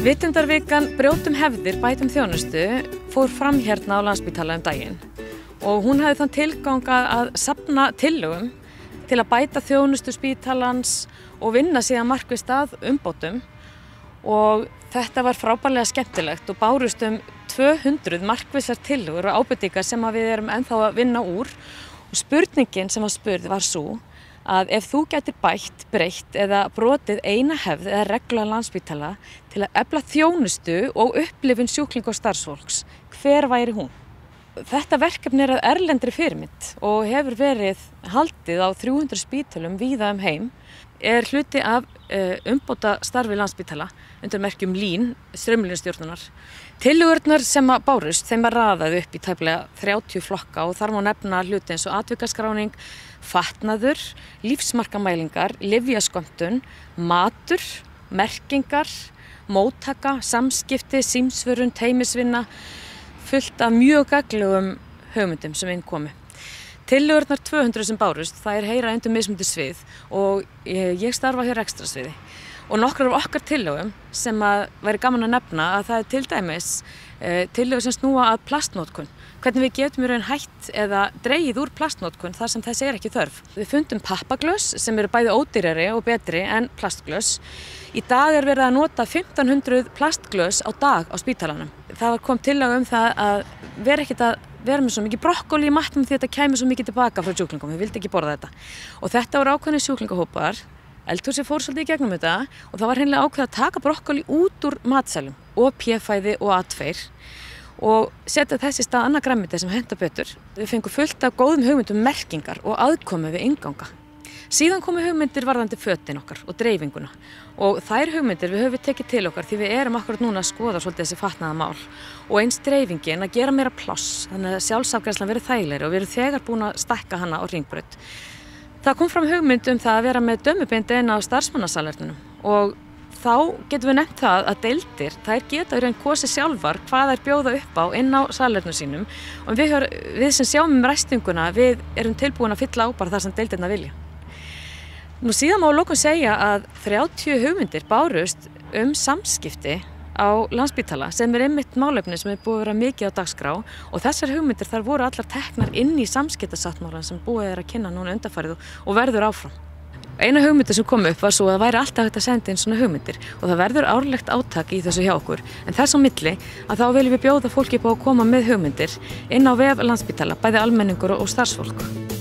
Vitundarvikan Brjótum hefðir, bætum þjónustu fór fram hérna á Landspítala daginn og hún hafði þann tilgang að safna tillögum til að bæta þjónustu spítalans og vinna síðan markvisst að umbótum og þetta var frábærlega skemmtilegt og bárust 200 markvissar tillögur og ábendingar sem við erum ennþá að vinna úr og spurningin sem var spurð var sú að ef þú gætir bætt, breytt eða brotið eina hefð eða reglu á Landspítala til að efla þjónustu og upplifun sjúklinga og starfsfólks, hver væri hún? Þetta verkefni er að erlendri fyrirmynd og hefur verið haldið á 300 spítölum víða heim, er hluti af umbóta starfi Landspítala undir merkjum LÍN, straumlínustjórnunar. Tillögurnar sem bárust, þeim var raðað upp í tæplega 30 flokka og þar má nefna hluti eins og atvikaskráning, fatnaður, lífsmarkamælingar, lyfjaskömmtun, matur, merkingar, móttaka, samskipti, símsvörun, teymisvinna, fullt af mjög gagnlegum hugmyndum sem inn komu. Tillögurnar 200 sem bárust, það heyra undir mismunandi svið og ég starfa hér rekstrarsviði. Og nokkrar af okkar tillögum sem væri gaman að nefna að það til dæmis tillögur sem snúa að plastnotkun. Hvernig við getum í raun hætt eða dregið úr plastnotkun þar sem þessi ekki þörf. Við fundum pappaglös sem eru bæði ódýrari og betri en plastglös. Í dag verið að nota 1500 plastglös á dag á spítalanum. Það kom tillögu það að vera með svo mikið brokkoli í matnum því þetta kæmi svo mikið tilbaka frá sjúklingum. Við vildi ekki borða þetta. Og þetta voru ákveðnir sjúklingahópar. Eldhúsi fór svolítið í gegnum þetta og það var hreinlega ákveðið að taka brokkoli út úr matsælum og p-fæði og A2 og setja þessi stað annað grænmeti sem henta betur. Við fengum fullt af góðum hugmyndum merkingar og aðkomu við innganga. Síðan komu hugmyndir varðandi fötin okkar og dreifinguna og þær hugmyndir við höfum tekið til okkar því við erum akkurat núna að skoða svolítið þessi fatnaða mál og eins dreifingin að gera meira pláss þannig að sjálfsafgreiðslan verið þægilegri og við erum þegar búin að stækka hana á Hringbraut. Það kom fram hugmynd það að vera með dömubindi inn á starfsmannasalerninu og þá getum við nefnt það að deildir, þær geta í raun kosið sjálfar hvað þær bjóða upp á inn á salerninu sínum og við sem sjáum ræstinguna, við erum tilbúin að fylla á bara það sem deildirna vilja. Nú síðan má lokum segja að 30 hugmyndir bárust samskipti á Landspítala sem einmitt málefni sem búið að vera mikið á dagskrá og þessar hugmyndir þar voru allar teknar inn í samskiptasáttmálann sem búið að kynna núna undanfarið og verður áfram. Eina hugmyndir sem kom upp var svo að það væri alltaf hægt að senda inn svona hugmyndir og það verður árlegt átak í þessu hjá okkur en þess á milli að þá viljum við bjóða fólki upp á að koma með hugmyndir inn á vef Landspítala, bæði almenningur og starfsfólk.